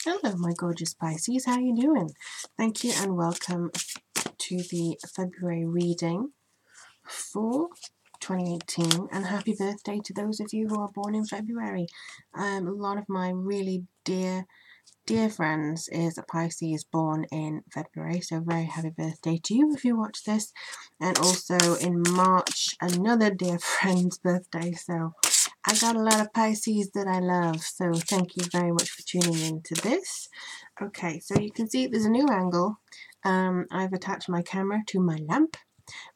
Hello, my gorgeous Pisces. How are you doing? Thank you and welcome to the February reading for 2018, and happy birthday to those of you who are born in February. A lot of my really dear friends is a Pisces born in February, so very happy birthday to you if you watch this. And also in March, another dear friend's birthday, so I got a lot of Pisces that I love, so thank you very much for tuning in to this. Okay, so you can see there's a new angle. I've attached my camera to my lamp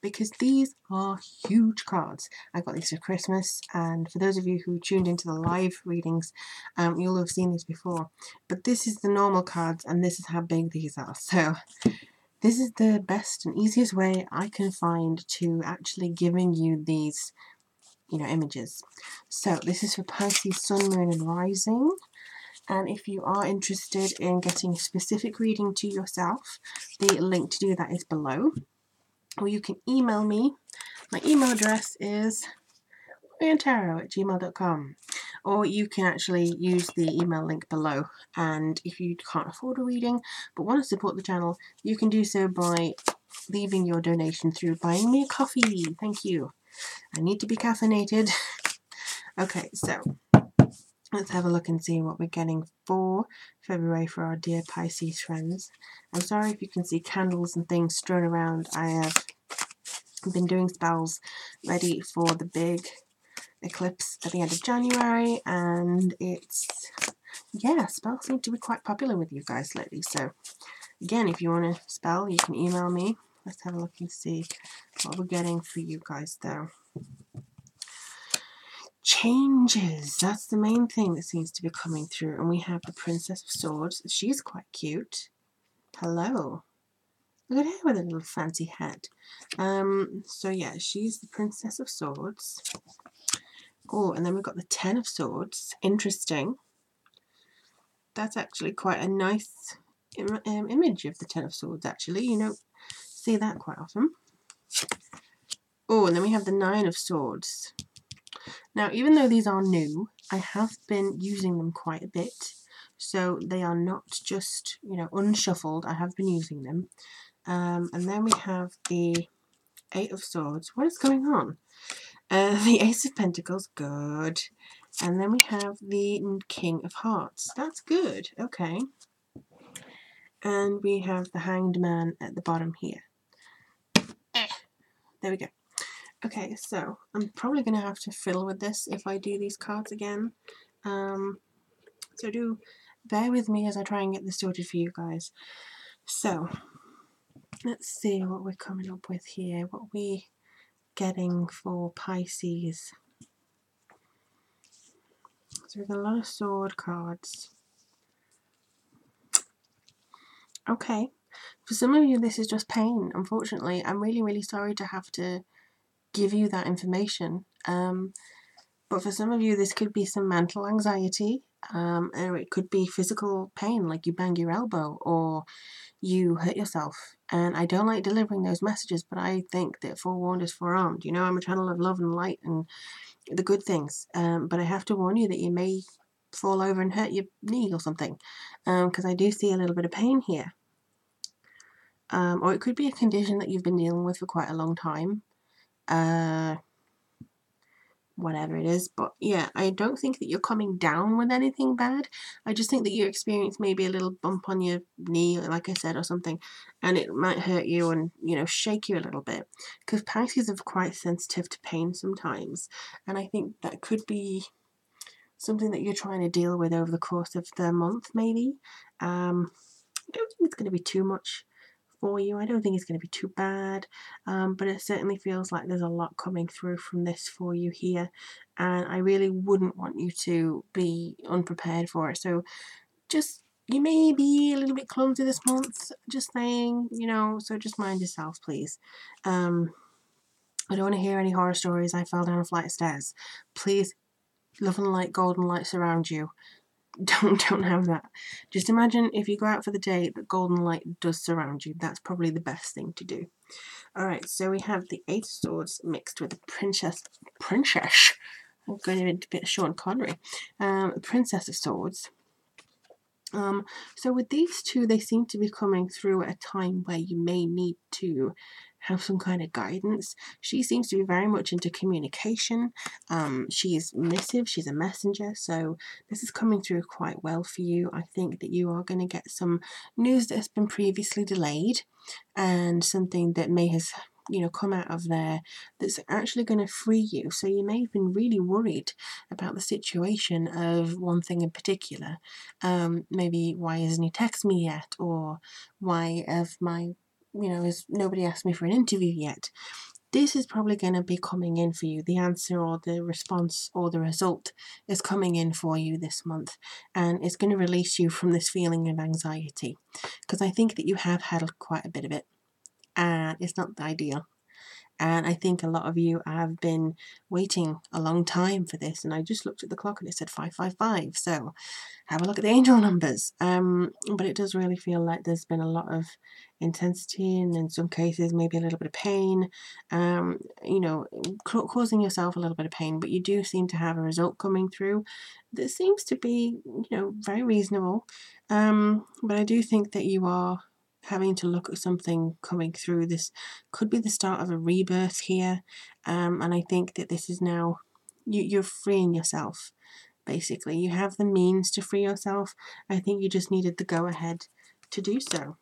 because these are huge cards. I got these for Christmas, and for those of you who tuned into the live readings, you'll have seen these before. But this is the normal cards, and this is how big these are. So this is the best and easiest way I can find to actually giving you these images. So this is for Pisces, Sun, Moon and Rising. And if you are interested in getting a specific reading to yourself, the link to do that is below. Or you can email me. My email address is lorientaro@gmail.com. Or you can actually use the email link below. And if you can't afford a reading but want to support the channel, you can do so by leaving your donation through buying me a coffee. Thank you. I need to be caffeinated. Okay, so let's have a look and see what we're getting for February for our dear Pisces friends. I'm sorry if you can see candles and things strewn around. I have been doing spells ready for the big eclipse at the end of January, and spells seem to be quite popular with you guys lately. So again, if you want to spell, you can email me. Let's have a look and see what we're getting for you guys though. Changes, that's the main thing that seems to be coming through. And we have the Princess of Swords. She's quite cute. Hello, look at her with a little fancy hat. So yeah, she's the Princess of Swords. Oh, and then we've got the Ten of Swords. Interesting. That's actually quite a nice image of the Ten of Swords, actually. You don't see that quite often. Oh, and then we have the Nine of Swords. Now, even though these are new, I have been using them quite a bit. So they are not just, unshuffled. I have been using them. And then we have the Eight of Swords. What is going on? The Ace of Pentacles. Good. And then we have the King of Hearts. That's good. Okay. And we have the Hanged Man at the bottom here. There we go. Okay, so I'm probably going to have to fiddle with this if I do these cards again. So do bear with me as I try and get this sorted for you guys. So let's see what we're coming up with here. What we getting for Pisces. So we've got a lot of sword cards. Okay. For some of you, this is just pain, unfortunately. I'm really, really sorry to have to give you that information. But for some of you, this could be some mental anxiety, or it could be physical pain, like you bang your elbow or you hurt yourself. And I don't like delivering those messages, but I think that forewarned is forearmed. I'm a channel of love and light and the good things. But I have to warn you that you may fall over and hurt your knee or something, because I do see a little bit of pain here. Or it could be a condition that you've been dealing with for quite a long time. Whatever it is. But yeah, I don't think that you're coming down with anything bad. I just think that you experience maybe a little bump on your knee, like I said, or something, and it might hurt you and, shake you a little bit. Because Pisces are quite sensitive to pain sometimes. And I think that could be something that you're trying to deal with over the course of the month, maybe. I don't think it's going to be too much for you. I don't think it's going to be too bad, but it certainly feels like there's a lot coming through from this for you here, and I really wouldn't want you to be unprepared for it. So you may be a little bit clumsy this month, just saying, so just mind yourself, please. I don't want to hear any horror stories. I fell down a flight of stairs. Please, love and light, golden light surround you. Don't have that. Just imagine if you go out for the day, the golden light does surround you. That's probably the best thing to do. Alright, so we have the Eight of Swords mixed with the Princess. I'm going to be a bit Sean Connery. Princess of Swords. So with these two, they seem to be coming through at a time where you may need to have some kind of guidance. She seems to be very much into communication. She's missive, she's a messenger, so this is coming through quite well for you. I think that you are going to get some news that has been previously delayed, and something that may have come out of there that's actually going to free you. So you may have been really worried about the situation of one thing in particular. Maybe, why hasn't he texted me yet, or why have my has nobody asked me for an interview yet. This is probably going to be coming in for you. The answer or the response or the result is coming in for you this month, and it's going to release you from this feeling of anxiety, because I think that you have had quite a bit of it, and it's not ideal. And I think a lot of you have been waiting a long time for this, and I just looked at the clock and it said 555, so have a look at the angel numbers. But it does really feel like there's been a lot of intensity, and in some cases maybe a little bit of pain, causing yourself a little bit of pain, but you do seem to have a result coming through that seems to be very reasonable. But I do think that you are having to look at something coming through. This could be the start of a rebirth here, and I think that this is now you're freeing yourself. Basically, you have the means to free yourself. I think you just needed the go ahead to do so.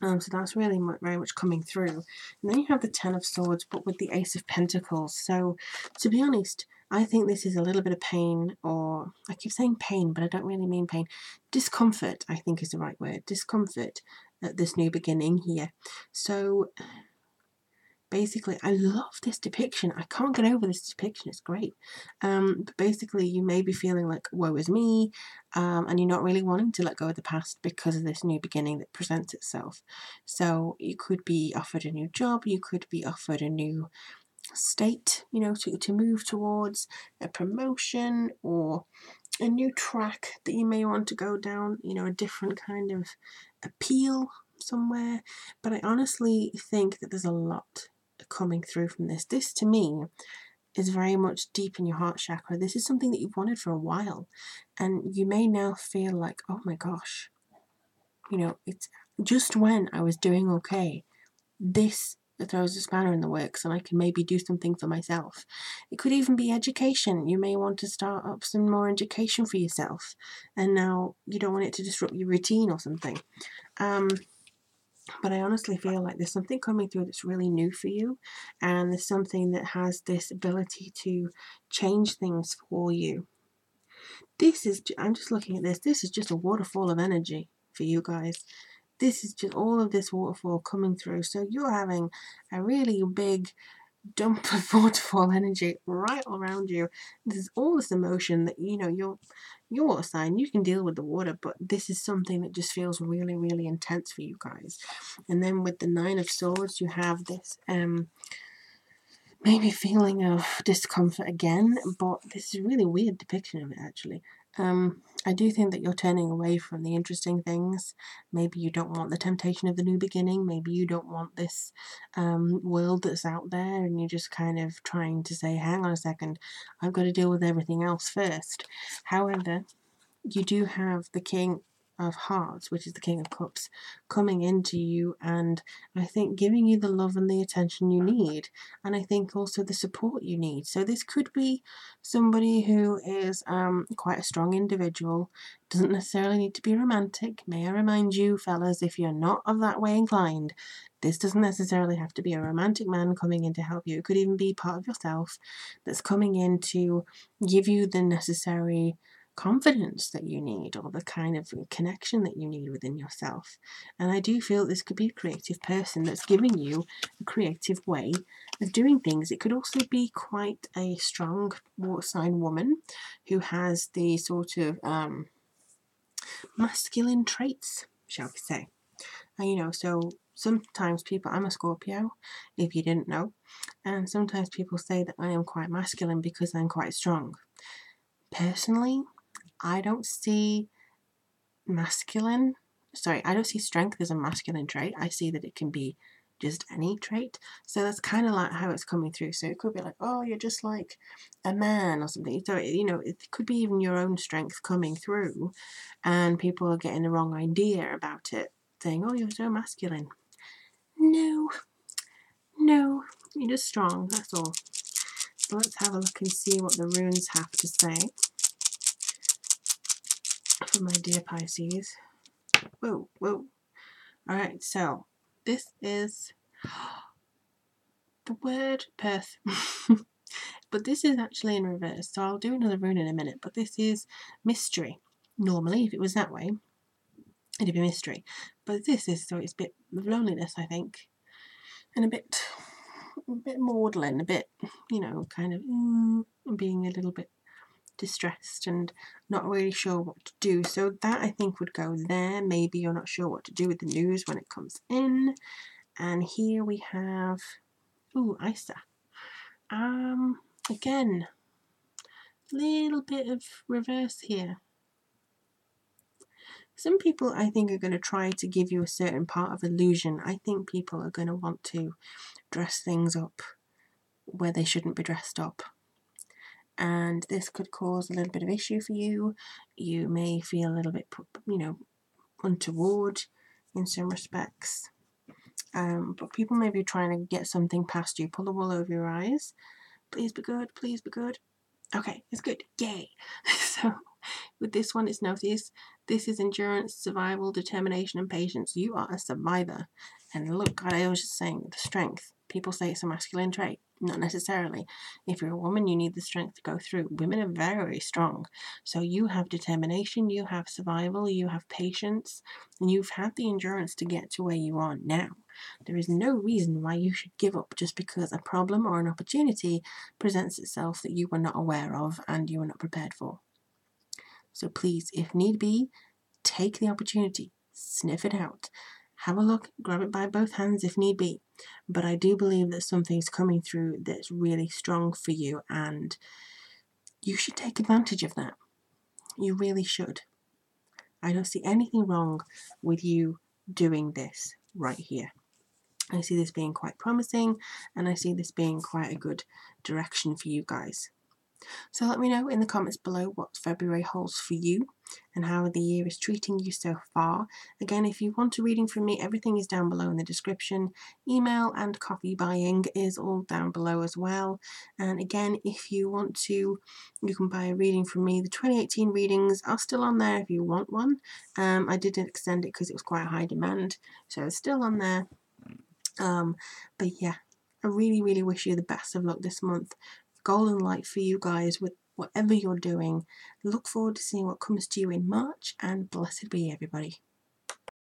So that's really very much coming through. And then you have the Ten of Swords, but with the Ace of Pentacles. So to be honest, I think this is a little bit of pain, or I keep saying pain, but I don't really mean pain. Discomfort, I think, is the right word. Discomfort at this new beginning here. So basically, I love this depiction. I can't get over this depiction. It's great. But basically, you may be feeling like, woe is me, and you're not really wanting to let go of the past because of this new beginning that presents itself. So you could be offered a new job. You could be offered a new state, to move towards, a promotion, or a new track that you may want to go down, a different kind of appeal somewhere. But I honestly think that there's a lot coming through from this. This to me is very much deep in your heart chakra. This is something that you've wanted for a while, and you may now feel like, oh my gosh, it's just when I was doing okay, this throws a spanner in the works, and I can maybe do something for myself. It could even be education. You may want to start up some more education for yourself, and now you don't want it to disrupt your routine or something. But I honestly feel like there's something coming through that's really new for you, and there's something that has this ability to change things for you. I'm just looking at this is just a waterfall of energy for you guys. This is just all of this waterfall coming through. So you're having a really big dump of waterfall energy right around you. There's all this emotion that, your water sign, you can deal with the water, but this is something that just feels really, really intense for you guys. And then with the Nine of Swords, you have this maybe feeling of discomfort again, but this is a really weird depiction of it actually. I do think that you're turning away from the interesting things. Maybe you don't want the temptation of the new beginning. Maybe you don't want this world that's out there, and you're just kind of trying to say, hang on a second, I've got to deal with everything else first. However, you do have the King of Hearts, which is the King of Cups, coming into you, and I think giving you the love and the attention you need, and I think also the support you need. So this could be somebody who is quite a strong individual, doesn't necessarily need to be romantic. May I remind you, fellas, if you're not of that way inclined, this doesn't necessarily have to be a romantic man coming in to help you. It could even be part of yourself that's coming in to give you the necessary confidence that you need, or the kind of connection that you need within yourself. And I do feel this could be a creative person that's giving you a creative way of doing things. It could also be quite a strong water sign woman who has the sort of masculine traits, shall we say. And so sometimes I'm a Scorpio, if you didn't know, and sometimes people say that I am quite masculine because I'm quite strong. Personally, I don't see strength as a masculine trait. I see that it can be just any trait. So that's kind of like how it's coming through. So it could be like, oh, you're just like a man or something. So, it could be even your own strength coming through, and people are getting the wrong idea about it, saying, oh, you're so masculine. No, you're just strong, that's all. So let's have a look and see what the runes have to say for my dear Pisces. Whoa. Alright, so this is the word Perth. But this is actually in reverse, so I'll do another rune in a minute. But this is mystery. Normally, if it was that way, it'd be mystery. But this is, so it's a bit of loneliness, I think. And a bit maudlin, a bit, kind of being a little bit distressed and not really sure what to do. So that, I think, would go there. Maybe you're not sure what to do with the news when it comes in. And here we have, Isa. Again, little bit of reverse here. Some people, I think, are going to try to give you a certain part of illusion. I think people are going to want to dress things up where they shouldn't be dressed up. And this could cause a little bit of issue for you. You may feel a little bit, untoward in some respects. But people may be trying to get something past you. Pull the wool over your eyes. Please be good. Please be good. Okay, it's good. Yay. So with this one, it's notice. This is endurance, survival, determination, and patience. You are a survivor. And look, I was just saying, the strength. People say it's a masculine trait. Not necessarily. If you're a woman, you need the strength to go through. Women are very, very strong. So you have determination, you have survival, you have patience, and you've had the endurance to get to where you are now. There is no reason why you should give up just because a problem or an opportunity presents itself that you were not aware of and you were not prepared for. So please, if need be, take the opportunity, sniff it out, have a look, grab it by both hands if need be. But I do believe that something's coming through that's really strong for you, and you should take advantage of that. You really should. I don't see anything wrong with you doing this right here. I see this being quite promising, and I see this being quite a good direction for you guys. So let me know in the comments below what February holds for you and how the year is treating you so far. Again, if you want a reading from me, everything is down below in the description. Email and coffee buying is all down below as well. And again, if you want to, you can buy a reading from me. The 2018 readings are still on there if you want one. I did extend it because it was quite a high demand, so it's still on there. But yeah, I really, really wish you the best of luck this month. Golden light for you guys with whatever you're doing. Look forward to seeing what comes to you in March, and blessed be everybody.